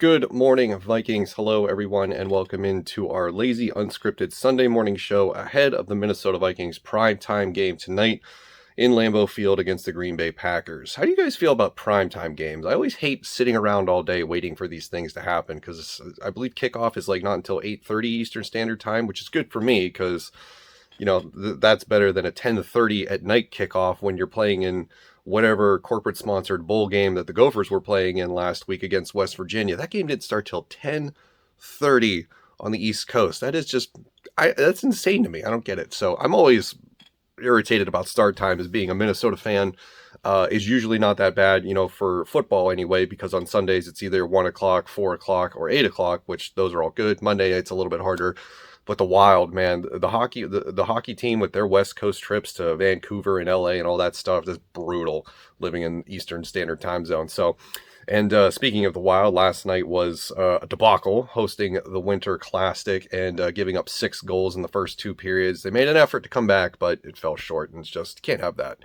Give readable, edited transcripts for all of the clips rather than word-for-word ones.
Good morning, Vikings. Hello, everyone, and welcome into our lazy, unscripted Sunday morning show ahead of the Minnesota Vikings primetime game tonight in Lambeau Field against the Green Bay Packers. How do you guys feel about primetime games? I always hate sitting around all day waiting for these things to happen because I believe kickoff is like not until 8:30 Eastern Standard Time, which is good for me because that's better than a 10:30 at night kickoff when you're playing in whatever corporate sponsored bowl game that the Gophers were playing in last week against West Virginia. That game didn't start till 10:30 on the East Coast. That is just that's insane to me. I don't get it. So I'm always irritated about start time as being a Minnesota fan. Is usually not that bad, for football anyway, because on Sundays it's either 1 o'clock, 4 o'clock, or 8 o'clock, which those are all good. Monday it's a little bit harder. But the Wild, man, the hockey team with their West Coast trips to Vancouver and LA and all that stuff is brutal living in Eastern Standard Time Zone. So, and speaking of the Wild, last night was a debacle hosting the Winter Classic and giving up 6 goals in the first 2 periods. They made an effort to come back, but it fell short, and it's just, you can't have that.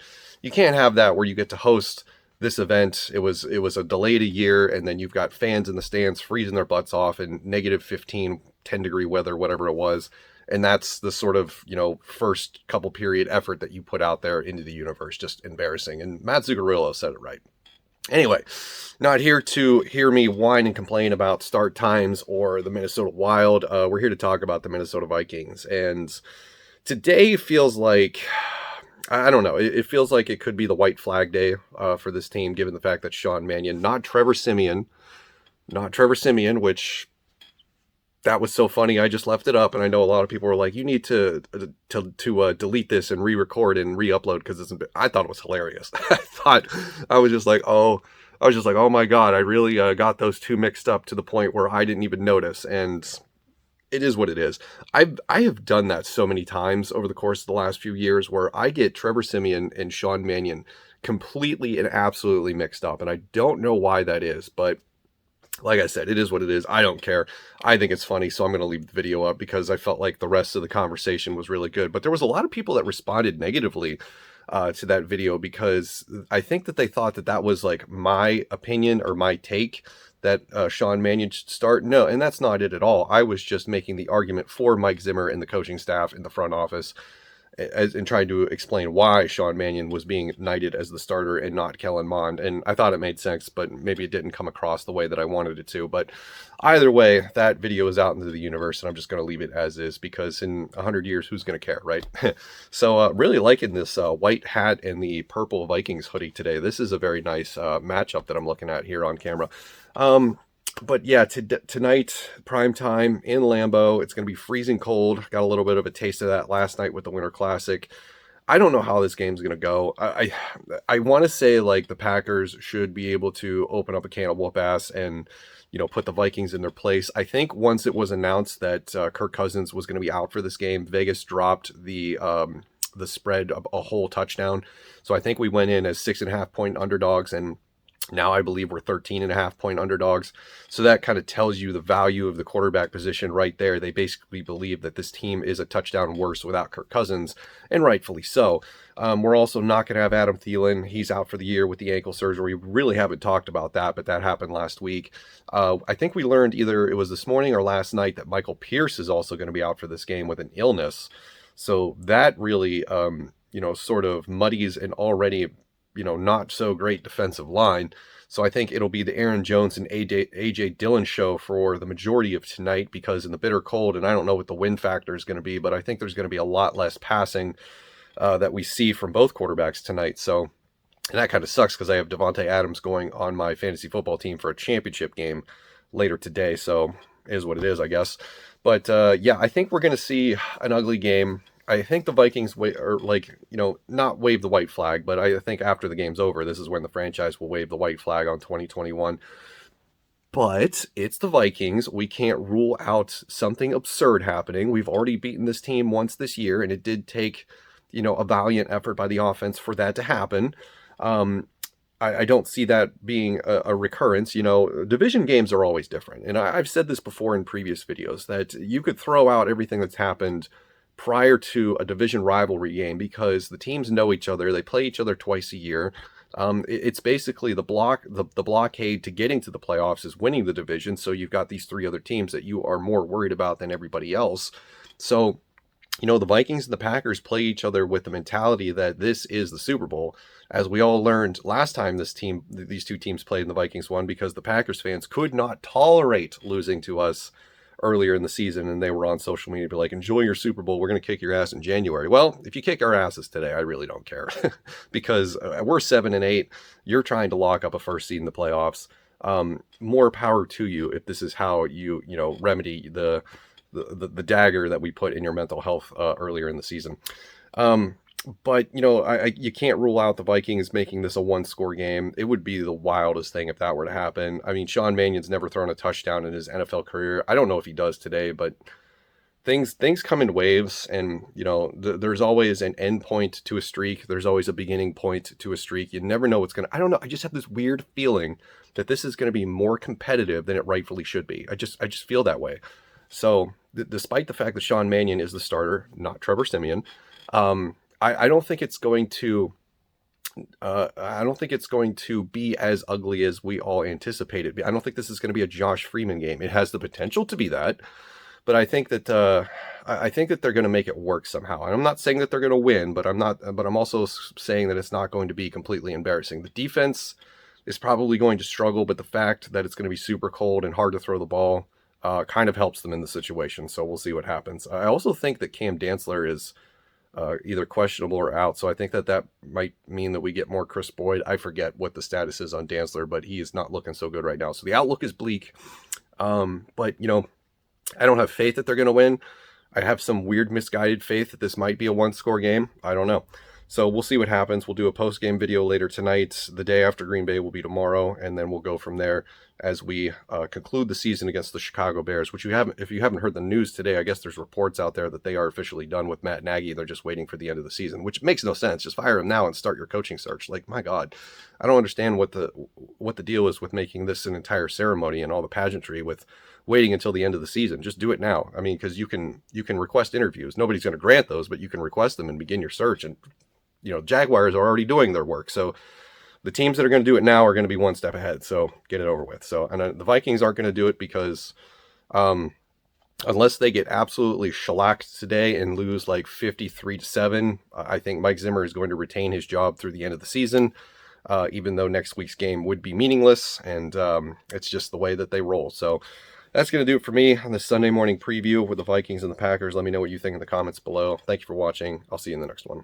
You can't have that where you get to host this event. It was a delayed a year, and then you've got fans in the stands freezing their butts off in negative 15, 10-degree weather, whatever it was. And that's the sort of, first couple period effort that you put out there into the universe. Just embarrassing. And Matt Zuccarello said it right. Anyway, not here to hear me whine and complain about start times or the Minnesota Wild. We're here to talk about the Minnesota Vikings. And today feels like, I don't know, it feels like it could be the white flag day for this team, given the fact that Sean Mannion, not Trevor Siemian, which that was so funny. I just left it up, and I know a lot of people were like, "You need to delete this and re-record and re-upload," because I thought it was hilarious. I was just like, oh my god, I really got those two mixed up to the point where I didn't even notice, and it is what it is. I have done that so many times over the course of the last few years where I get Trevor Siemian and Sean Mannion completely and absolutely mixed up, and I don't know why that is, but like I said, it is what it is. I don't care. I think it's funny, so I'm going to leave the video up because I felt like the rest of the conversation was really good. But there was a lot of people that responded negatively to that video because I think that they thought that was like my opinion or my take that Sean Mannion should start. No, and that's not it at all. I was just making the argument for Mike Zimmer and the coaching staff in the front office and trying to explain why Sean Mannion was being knighted as the starter and not Kellen Mond. And I thought it made sense, but maybe it didn't come across the way that I wanted it to. But either way, that video is out into the universe, and I'm just going to leave it as is because in 100 years, who's going to care, right? So really liking this white hat and the purple Vikings hoodie today. This is a very nice matchup that I'm looking at here on camera. But yeah, tonight, prime time in Lambeau. It's going to be freezing cold. Got a little bit of a taste of that last night with the Winter Classic. I don't know how this game's going to go. I want to say like the Packers should be able to open up a can of whoop ass and put the Vikings in their place. I think once it was announced that Kirk Cousins was going to be out for this game, Vegas dropped the spread a whole touchdown. So I think we went in as 6.5 point underdogs, and now I believe we're 13.5 point underdogs. So that kind of tells you the value of the quarterback position right there. They basically believe that this team is a touchdown worse without Kirk Cousins, and rightfully so. We're also not going to have Adam Thielen. He's out for the year with the ankle surgery. We really haven't talked about that, but that happened last week. I think we learned either it was this morning or last night that Michael Pierce is also going to be out for this game with an illness. So that really, sort of muddies an already not so great defensive line. So I think it'll be the Aaron Jones and AJ Dillon show for the majority of tonight, because in the bitter cold, and I don't know what the wind factor is going to be, but I think there's going to be a lot less passing that we see from both quarterbacks tonight. So, and that kind of sucks because I have Devontae Adams going on my fantasy football team for a championship game later today. So it is what it is, I guess. But yeah, I think we're going to see an ugly game. I think the Vikings not wave the white flag, but I think after the game's over, this is when the franchise will wave the white flag on 2021. But it's the Vikings. We can't rule out something absurd happening. We've already beaten this team once this year, and it did take, a valiant effort by the offense for that to happen. I don't see that being a recurrence. Division games are always different. And I've said this before in previous videos, that you could throw out everything that's happened prior to a division rivalry game because the teams know each other. They play each other twice a year. It's basically the blockade to getting to the playoffs is winning the division. So you've got these three other teams that you are more worried about than everybody else. So the Vikings and the Packers play each other with the mentality that this is the Super Bowl. As we all learned last time these two teams played and the Vikings won, because the Packers fans could not tolerate losing to us earlier in the season, and they were on social media be like, enjoy your Super Bowl, we're going to kick your ass in January. Well, if you kick our asses today, I really don't care because we're 7-8. You're trying to lock up a first seed in the playoffs. More power to you if this is how you remedy the dagger that we put in your mental health earlier in the season. But you can't rule out the Vikings making this a one-score game. It would be the wildest thing if that were to happen. I mean, Sean Mannion's never thrown a touchdown in his NFL career. I don't know if he does today, but things come in waves, and there's always an end point to a streak. There's always a beginning point to a streak. You never know what's gonna. I don't know. I just have this weird feeling that this is going to be more competitive than it rightfully should be. I just feel that way. So, despite the fact that Sean Mannion is the starter, not Trevor Siemian, I don't think it's going to. I don't think it's going to be as ugly as we all anticipated. I don't think this is going to be a Josh Freeman game. It has the potential to be that, but I think that they're going to make it work somehow. And I'm not saying that they're going to win, but I'm also saying that it's not going to be completely embarrassing. The defense is probably going to struggle, but the fact that it's going to be super cold and hard to throw the ball kind of helps them in the situation. So we'll see what happens. I also think that Cam Dantzler is either questionable or out. So I think that might mean that we get more Chris Boyd. I forget what the status is on Dantzler, but he is not looking so good right now. So the outlook is bleak. But I don't have faith that they're going to win. I have some weird misguided faith that this might be a one-score game. I don't know. So we'll see what happens. We'll do a post-game video later tonight. The day after Green Bay will be tomorrow, and then we'll go from there as we conclude the season against the Chicago Bears, which if you haven't heard the news today, I guess there's reports out there that they are officially done with Matt Nagy. They're just waiting for the end of the season, which makes no sense. Just fire him now and start your coaching search. Like, my God, I don't understand what the deal is with making this an entire ceremony and all the pageantry with waiting until the end of the season. Just do it now. I mean, because you can request interviews. Nobody's going to grant those, but you can request them and begin your search. And Jaguars are already doing their work. So the teams that are going to do it now are going to be one step ahead. So get it over with. So, and the Vikings aren't going to do it because unless they get absolutely shellacked today and lose like 53-7, I think Mike Zimmer is going to retain his job through the end of the season, even though next week's game would be meaningless. And it's just the way that they roll. So that's going to do it for me on this Sunday morning preview with the Vikings and the Packers. Let me know what you think in the comments below. Thank you for watching. I'll see you in the next one.